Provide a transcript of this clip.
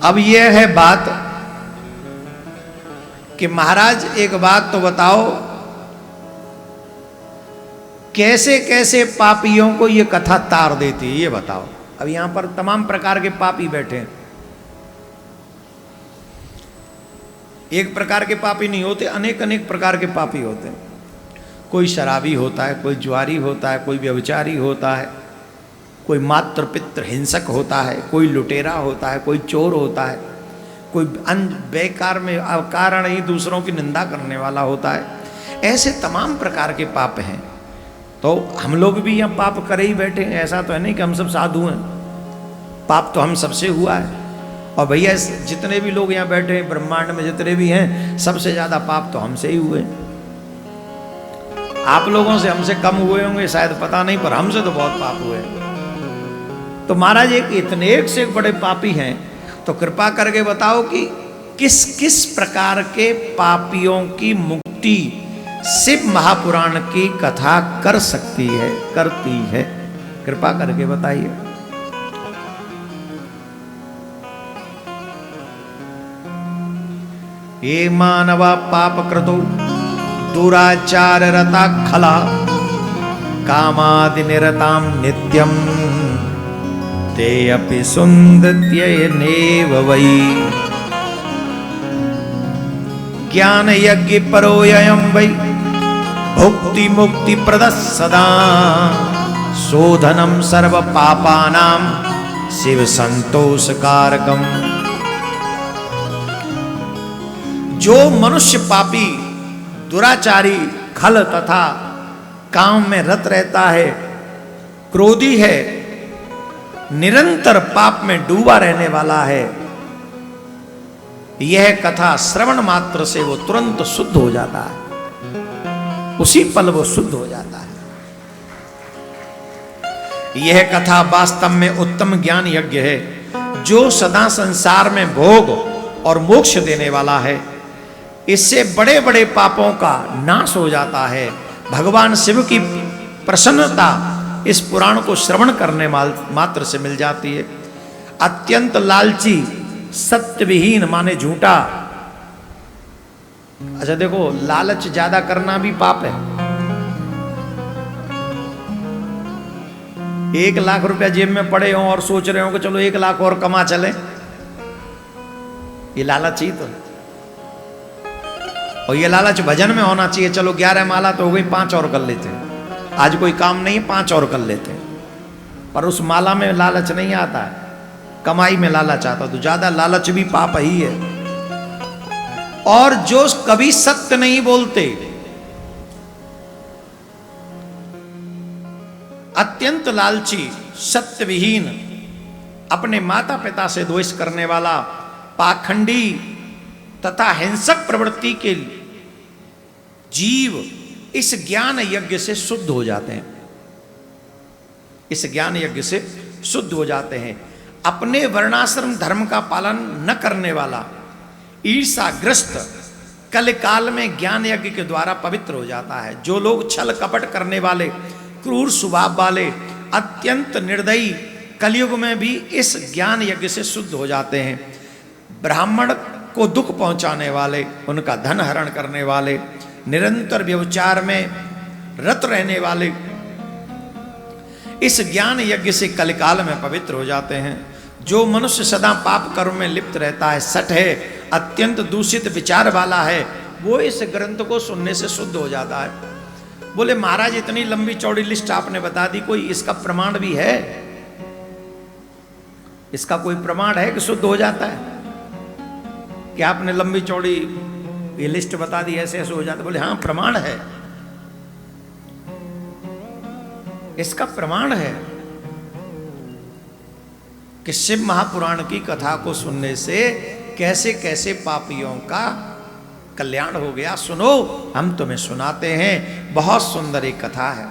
अब यह है बात कि महाराज एक बात तो बताओ, कैसे कैसे पापियों को ये कथा तार देती है, ये बताओ। अब यहां पर तमाम प्रकार के पापी बैठे हैं। एक प्रकार के पापी नहीं होते, अनेक अनेक प्रकार के पापी होते हैं। कोई शराबी होता है, कोई जुआरी होता है, कोई व्यभिचारी होता है, कोई मातृ पितृ हिंसक होता है, कोई लुटेरा होता है, कोई चोर होता है, कोई बेकार में अकारण ही दूसरों की निंदा करने वाला होता है। ऐसे तमाम प्रकार के पाप हैं। तो हम लोग भी यहाँ पाप करे ही बैठे हैं। ऐसा तो है नहीं कि हम सब साधु हैं। पाप तो हम सबसे हुआ है। और भैया जितने भी लोग यहाँ बैठे हैं, ब्रह्मांड में जितने भी हैं, सबसे ज्यादा पाप तो हमसे ही हुए। आप लोगों से हमसे कम हुए होंगे शायद, पता नहीं, पर हमसे तो बहुत पाप हुए। तो महाराज एक इतने एक से एक बड़े पापी हैं, तो कृपा करके बताओ कि किस किस प्रकार के पापियों की मुक्ति शिव महापुराण की कथा कर सकती है, करती है? कृपा करके बताइए। ये मानवा पाप कृतो दुराचार रता खला कामादि निरताम नित्यम ते अपि सुंदत्यनेव वै ज्ञान यज्ञ परोययम वै भुक्ति मुक्ति प्रदः सदा शोधनम सर्व पापानां शिव संतोष कारकम। जो मनुष्य पापी, दुराचारी, खल तथा काम में रत रहता है, क्रोधी है, निरंतर पाप में डूबा रहने वाला है, यह कथा श्रवण मात्र से वो तुरंत शुद्ध हो जाता है। उसी पल वो शुद्ध हो जाता है। यह कथा वास्तव में उत्तम ज्ञान यज्ञ है, जो सदा संसार में भोग और मोक्ष देने वाला है। इससे बड़े बड़े पापों का नाश हो जाता है। भगवान शिव की प्रसन्नता इस पुराण को श्रवण करने मात्र से मिल जाती है। अत्यंत लालची, सत्य विहीन माने झूठा। अच्छा देखो, लालच ज्यादा करना भी पाप है। 1 लाख रुपया जेब में पड़े हो और सोच रहे हो कि चलो 1 लाख और कमा चले, ये लालच ही तो। और ये लालच भजन में होना चाहिए। चलो 11 माला तो हो गई, 5 और कर लेते हैं। आज कोई काम नहीं, 5 और कर लेते हैं। पर उस माला में लालच नहीं आता है, कमाई में लालच आता। तो ज्यादा लालच भी पाप ही है। और जो कभी सत्य नहीं बोलते, अत्यंत लालची, सत्य विहीन, अपने माता पिता से द्वेष करने वाला, पाखंडी तथा हिंसक प्रवृत्ति के जीव इस ज्ञान यज्ञ से शुद्ध हो जाते हैं। इस ज्ञान यज्ञ से शुद्ध हो जाते हैं। अपने वर्णाश्रम धर्म का पालन न करने वाला, ईर्षाग्रस्त, कल काल में ज्ञान यज्ञ के द्वारा पवित्र हो जाता है। जो लोग छल कपट करने वाले, क्रूर स्वभाव वाले, अत्यंत निर्दयी, कलयुग में भी इस ज्ञान यज्ञ से शुद्ध हो जाते हैं। ब्राह्मण को दुख पहुंचाने वाले, उनका धन हरण करने वाले, निरंतर व्यभिचार में रत रहने वाले, इस ज्ञान यज्ञ से कलिकाल में पवित्र हो जाते हैं। जो मनुष्य सदा पाप कर्म में लिप्त रहता है, सठ है, अत्यंत दूषित विचार वाला है, वो इस ग्रंथ को सुनने से शुद्ध हो जाता है। बोले महाराज इतनी लंबी चौड़ी लिस्ट आपने बता दी, कोई इसका प्रमाण भी है? इसका कोई प्रमाण है कि शुद्ध हो जाता है? कि आपने लंबी चौड़ी ये लिस्ट बता दी, ऐसे ऐसे हो जाता? बोले हाँ, प्रमाण है, इसका प्रमाण है कि शिव महापुराण की कथा को सुनने से कैसे कैसे पापियों का कल्याण हो गया। सुनो, हम तुम्हें सुनाते हैं। बहुत सुंदर एक कथा है।